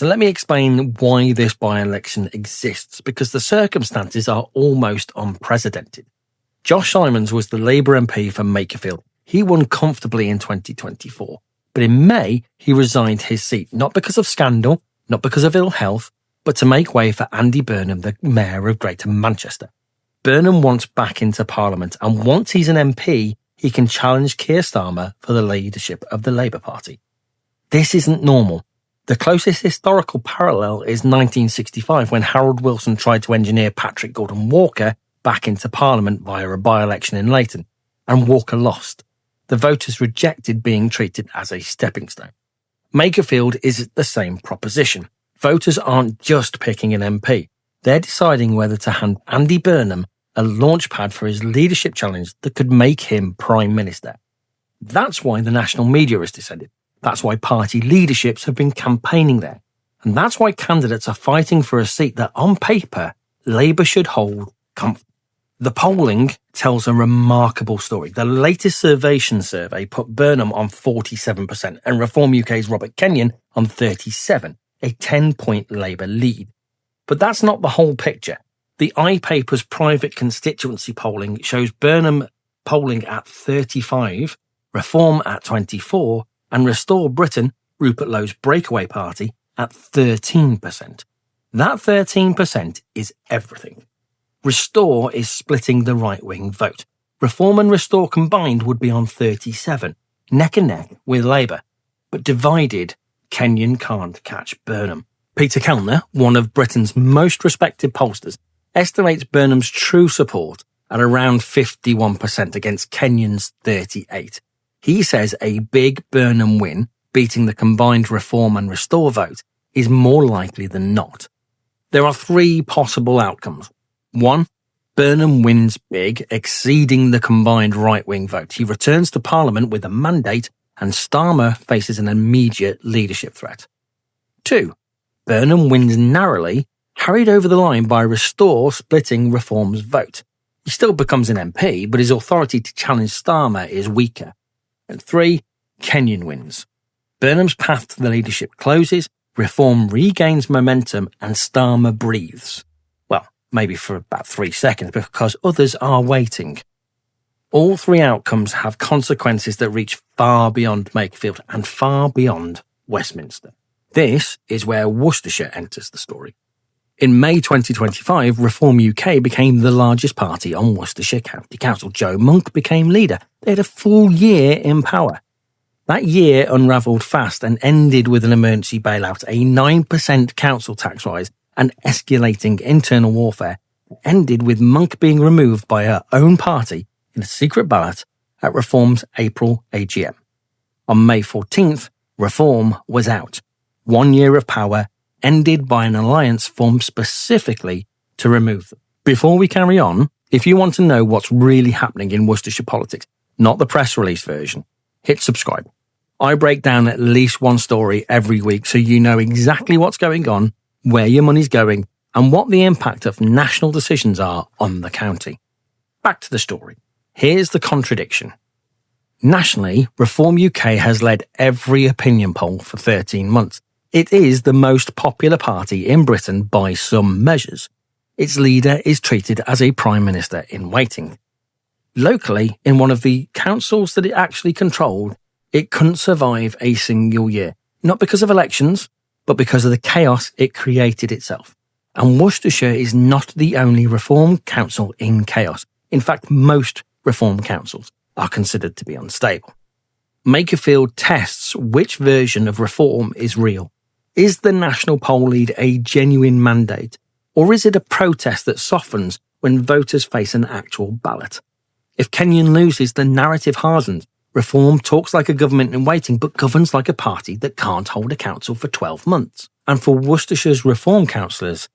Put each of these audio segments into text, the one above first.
So let me explain why this by-election exists, because the circumstances are almost unprecedented. Josh Simons was the Labour MP for Makerfield. He won comfortably in 2024. But in May, he resigned his seat, not because of scandal, not because of ill health, but to make way for Andy Burnham, the Mayor of Greater Manchester. Burnham wants back into Parliament, and once he's an MP, he can challenge Keir Starmer for the leadership of the Labour Party. This isn't normal. The closest historical parallel is 1965, when Harold Wilson tried to engineer Patrick Gordon Walker back into Parliament via a by-election in Leighton, and Walker lost. The voters rejected being treated as a stepping stone. Makerfield is the same proposition. Voters aren't just picking an MP. They're deciding whether to hand Andy Burnham a launchpad for his leadership challenge that could make him Prime Minister. That's why the national media has descended. That's why party leaderships have been campaigning there. And that's why candidates are fighting for a seat that, on paper, Labour should hold comfortably. The polling tells a remarkable story. The latest Survation survey put Burnham on 47% and Reform UK's Robert Kenyon on 37%, a 10-point Labour lead. But that's not the whole picture. The iPaper's private constituency polling shows Burnham polling at 35%, Reform at 24%, and Restore Britain, Rupert Lowe's breakaway party, at 13%. That 13% is everything. Restore is splitting the right-wing vote. Reform and Restore combined would be on 37%, neck and neck with Labour. But divided, Kenyon can't catch Burnham. Peter Kellner, one of Britain's most respected pollsters, estimates Burnham's true support at around 51% against Kenyon's 38%. He says a big Burnham win, beating the combined Reform and Restore vote, is more likely than not. There are three possible outcomes. 1. Burnham wins big, exceeding the combined right-wing vote. He returns to Parliament with a mandate, and Starmer faces an immediate leadership threat. 2. Burnham wins narrowly, carried over the line by Restore splitting Reform's vote. He still becomes an MP, but his authority to challenge Starmer is weaker. And 3. Kenyon wins. Burnham's path to the leadership closes, Reform regains momentum, and Starmer breathes. Well, maybe for about 3 seconds, because others are waiting. All three outcomes have consequences that reach far beyond Makerfield and far beyond Westminster. This is where Worcestershire enters the story. In May 2025, Reform UK became the largest party on Worcestershire County Council. Joe Monk became leader. They had a full year in power. That year unravelled fast and ended with an emergency bailout, a 9% council tax rise, and escalating internal warfare. It ended with Monk being removed by her own party in a secret ballot at Reform's April AGM. On May 14th, Reform was out. 1 year of power ended by an alliance formed specifically to remove them. Before we carry on, if you want to know what's really happening in Worcestershire politics, not the press release version, hit subscribe. I break down at least one story every week so you know exactly what's going on, where your money's going, and what the impact of national decisions are on the county. Back to the story. Here's the contradiction. Nationally, Reform UK has led every opinion poll for 13 months. It is the most popular party in Britain by some measures. Its leader is treated as a Prime Minister in waiting. Locally, in one of the councils that it actually controlled, it couldn't survive a single year, not because of elections, but because of the chaos it created itself. And Worcestershire is not the only Reform council in chaos. In fact, most Reform councils are considered to be unstable. Makerfield tests which version of Reform is real. Is the national poll lead a genuine mandate, or is it a protest that softens when voters face an actual ballot? If Kenyon loses, the narrative hardens. Reform talks like a government in waiting, but governs like a party that can't hold a council for 12 months. And for Worcestershire's Reform councillors,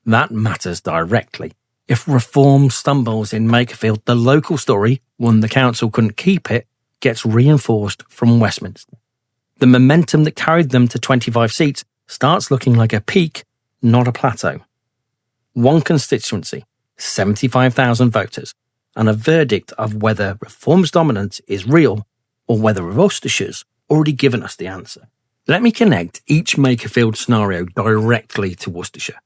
that matters directly. If Reform stumbles in Makerfield, the local story, one the council couldn't keep it, gets reinforced from Westminster. The momentum that carried them to 25 seats starts looking like a peak, not a plateau. One constituency, 75,000 voters, and a verdict of whether Reform's dominance is real or whether Worcestershire's already given us the answer. Let me connect each Makerfield scenario directly to Worcestershire.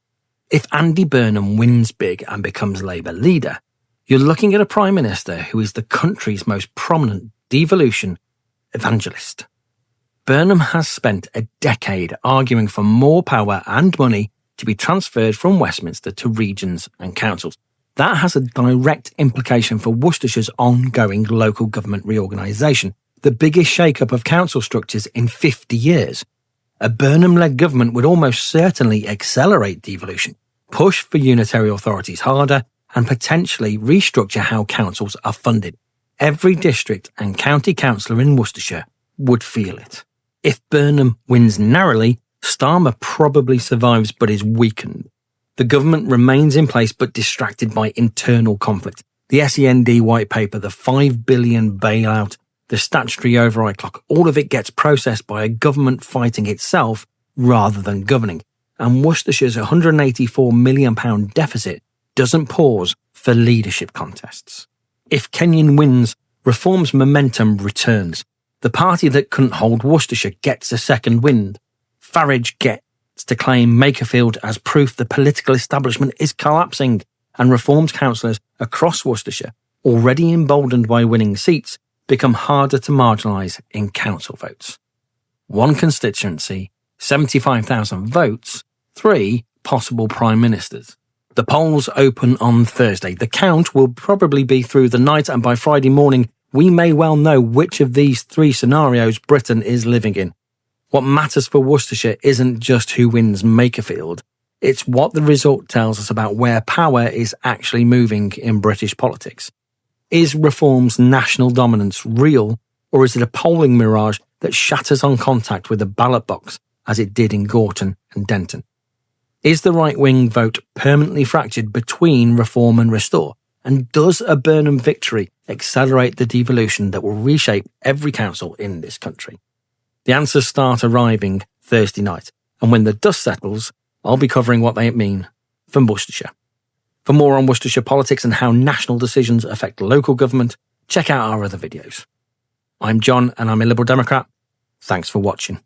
If Andy Burnham wins big and becomes Labour leader, you're looking at a Prime Minister who is the country's most prominent devolution evangelist. Burnham has spent a decade arguing for more power and money to be transferred from Westminster to regions and councils. That has a direct implication for Worcestershire's ongoing local government reorganisation, the biggest shake-up of council structures in 50 years. A Burnham-led government would almost certainly accelerate devolution, push for unitary authorities harder, and potentially restructure how councils are funded. Every district and county councillor in Worcestershire would feel it. If Burnham wins narrowly, Starmer probably survives but is weakened. The government remains in place but distracted by internal conflict. The SEND white paper, the $5 billion bailout, the statutory override clock, all of it gets processed by a government fighting itself rather than governing. And Worcestershire's £184 million deficit doesn't pause for leadership contests. If Kenyon wins, reform's momentum returns. The party that couldn't hold Worcestershire gets a second wind. Farage gets to claim Makerfield as proof the political establishment is collapsing, and Reform's councillors across Worcestershire, already emboldened by winning seats, become harder to marginalise in council votes. One constituency, 75,000 votes, 3 possible prime ministers. The polls open on Thursday. The count will probably be through the night, and by Friday morning, we may well know which of these 3 scenarios Britain is living in. What matters for Worcestershire isn't just who wins Makerfield, it's what the result tells us about where power is actually moving in British politics. Is Reform's national dominance real, or is it a polling mirage that shatters on contact with the ballot box as it did in Gorton and Denton? Is the right-wing vote permanently fractured between Reform and Restore? And does a Burnham victory accelerate the devolution that will reshape every council in this country? The answers start arriving Thursday night, and when the dust settles, I'll be covering what they mean for Worcestershire. For more on Worcestershire politics and how national decisions affect local government, check out our other videos. I'm John, and I'm a Liberal Democrat. Thanks for watching.